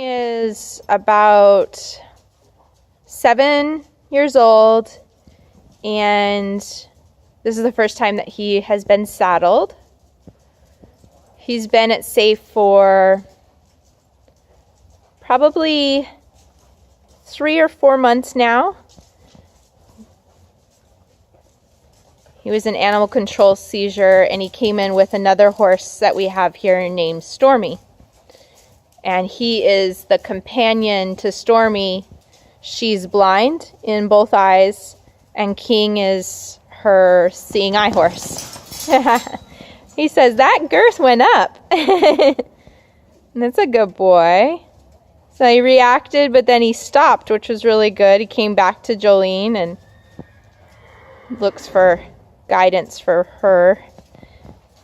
Is about 7 years old, and this is the first time that he has been saddled. He's been at Safe for probably 3 or 4 months now. He was in animal control seizure, and he came in with another horse that we have here named Stormy. And he is the companion to Stormy. She's blind in both eyes, and King is her seeing eye horse. He says, that girth went up. That's a good boy. So he reacted, but then he stopped, which was really good. He came back to Jolene and looks for guidance for her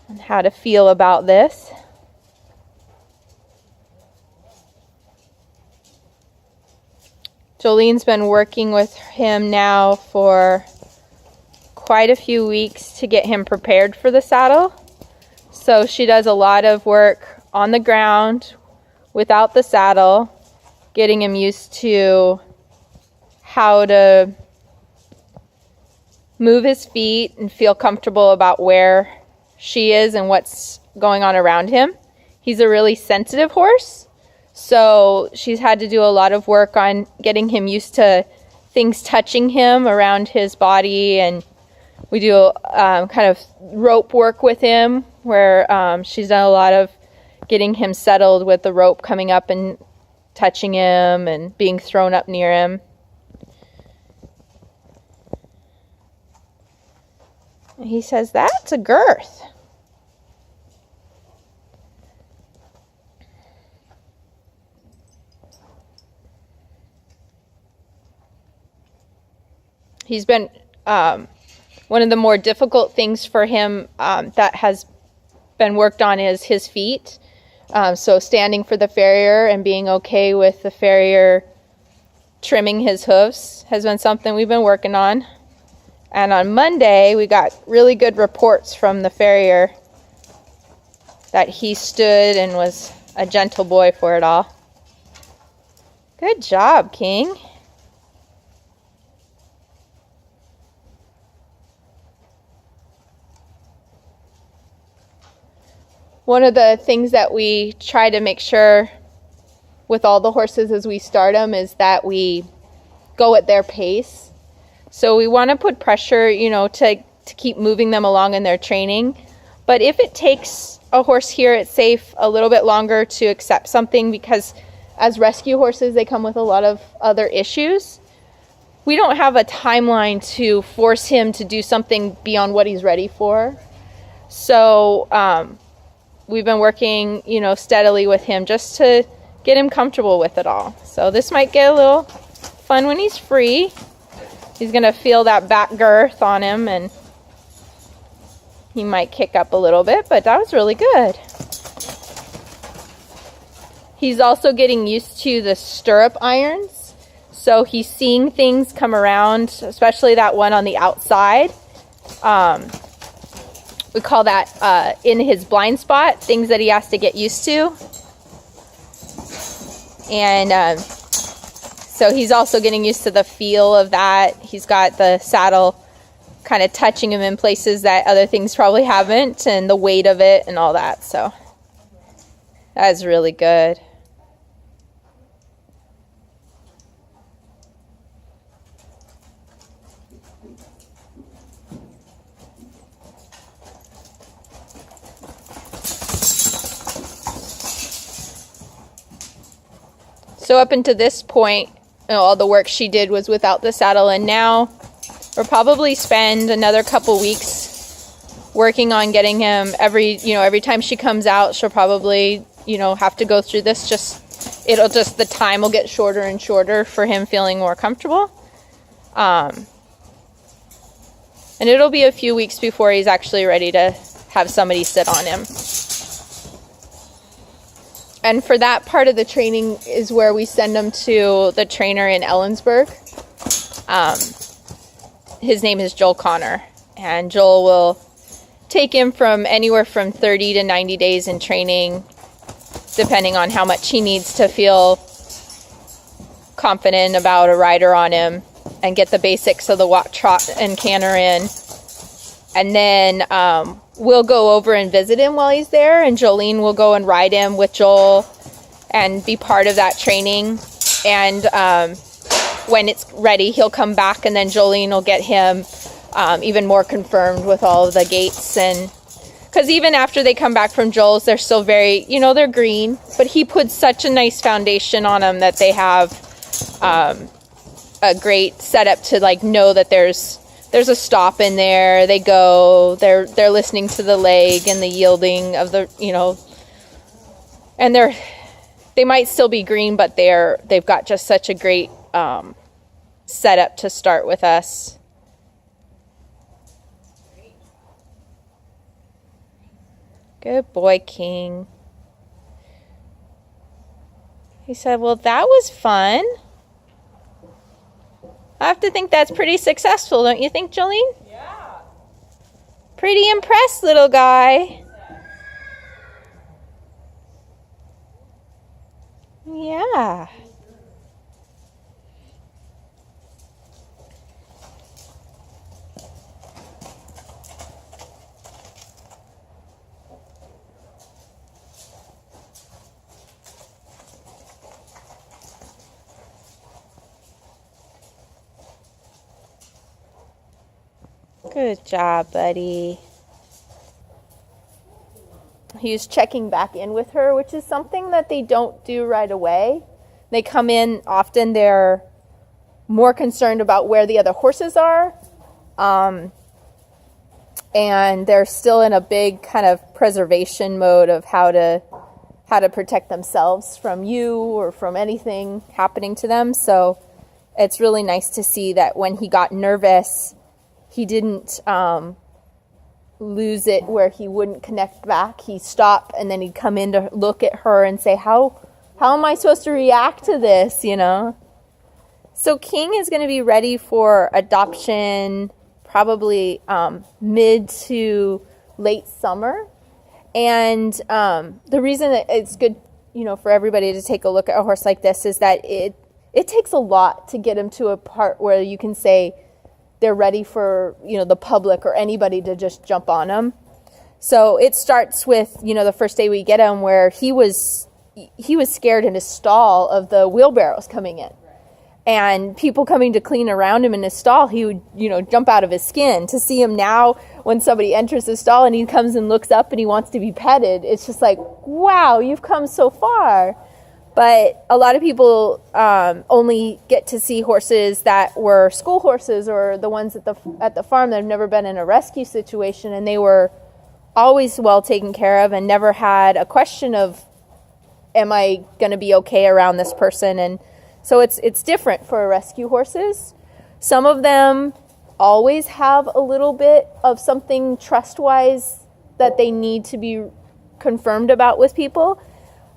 on how to feel about this. Jolene's been working with him now for quite a few weeks to get him prepared for the saddle. So she does a lot of work on the ground without the saddle, getting him used to how to move his feet and feel comfortable about where she is and what's going on around him. He's a really sensitive horse, so she's had to do a lot of work on getting him used to things touching him around his body, and we do kind of rope work with him where she's done a lot of getting him settled with the rope coming up and touching him and being thrown up near him. And he says, that's a girth. He's been one of the more difficult things for him that has been worked on is his feet. So standing for the farrier and being okay with the farrier trimming his hoofs has been something we've been working on. And on Monday, we got really good reports from the farrier that he stood and was a gentle boy for it all. Good job, King. One of the things that we try to make sure with all the horses as we start them is that we go at their pace. So we want to put pressure, to keep moving them along in their training. But if it takes a horse here at Safe a little bit longer to accept something, because as rescue horses, they come with a lot of other issues, we don't have a timeline to force him to do something beyond what he's ready for. So we've been working, steadily with him just to get him comfortable with it all. So this might get a little fun when he's free. He's going to feel that back girth on him, and he might kick up a little bit, but that was really good. He's also getting used to the stirrup irons. So he's seeing things come around, especially that one on the outside. We call that in his blind spot, things that he has to get used to. And so he's also getting used to the feel of that. He's got the saddle kind of touching him in places that other things probably haven't, and the weight of it and all that. So that's really good. So up until this point, all the work she did was without the saddle, and now we'll probably spend another couple weeks working on getting him every time she comes out, she'll probably, have to go through this. The time will get shorter and shorter for him feeling more comfortable. And it'll be a few weeks before he's actually ready to have somebody sit on him. And for that part of the training is where we send him to the trainer in Ellensburg. His name is Joel Connor, and Joel will take him from anywhere from 30 to 90 days in training depending on how much he needs to feel confident about a rider on him, and get the basics of the walk, trot, and canter in. And then we'll go over and visit him while he's there, and Jolene will go and ride him with Joel and be part of that training. And when it's ready, he'll come back, and then Jolene will get him even more confirmed with all of the gaits. And because even after they come back from Joel's, they're still very, they're green, but he puts such a nice foundation on them that they have a great setup to like know that there's a stop in there. They go, they're listening to the leg and the yielding of the, and they might still be green, but they've got just such a great setup to start with us. Good boy, King. He said, well, that was fun. I have to think that's pretty successful, don't you think, Jolene? Yeah. Pretty impressed, little guy. Yeah. Good job, buddy. He's checking back in with her, which is something that they don't do right away. They come in, often they're more concerned about where the other horses are. And they're still in a big kind of preservation mode of how to protect themselves from you or from anything happening to them. So it's really nice to see that when he got nervous, he didn't lose it where he wouldn't connect back. He'd stop, and then he'd come in to look at her and say, how am I supposed to react to this, So King is going to be ready for adoption probably mid to late summer. And the reason that it's good, for everybody to take a look at a horse like this is that it takes a lot to get him to a part where you can say they're ready for, the public or anybody to just jump on them. So it starts with, the first day we get him where he was scared in his stall of the wheelbarrows coming in. And people coming to clean around him in his stall, he would, jump out of his skin. To see him now when somebody enters his stall and he comes and looks up and he wants to be petted, it's just like, wow, you've come so far. But a lot of people only get to see horses that were school horses or the ones at the farm that have never been in a rescue situation, and they were always well taken care of and never had a question of, am I going to be okay around this person? And so it's different for rescue horses. Some of them always have a little bit of something trust-wise that they need to be confirmed about with people.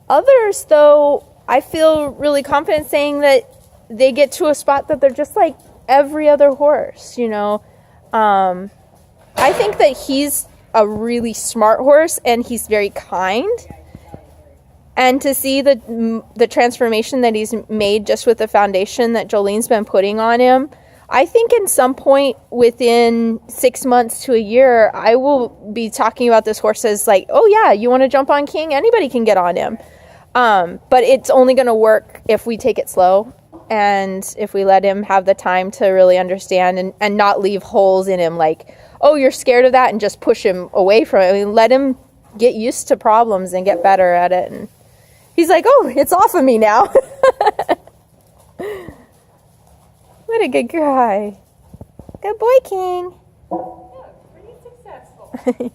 Others, though, I feel really confident saying that they get to a spot that they're just like every other horse, I think that he's a really smart horse and he's very kind. And to see the transformation that he's made just with the foundation that Jolene's been putting on him, I think in some point within 6 months to a year, I will be talking about this horse as like, oh yeah, you want to jump on King? Anybody can get on him. But it's only going to work if we take it slow and if we let him have the time to really understand and not leave holes in him like, oh, you're scared of that, and just push him away from it. I mean, let him get used to problems and get better at it. And he's like, oh, it's off of me now. What a good guy. Good boy, King. Yeah, pretty successful.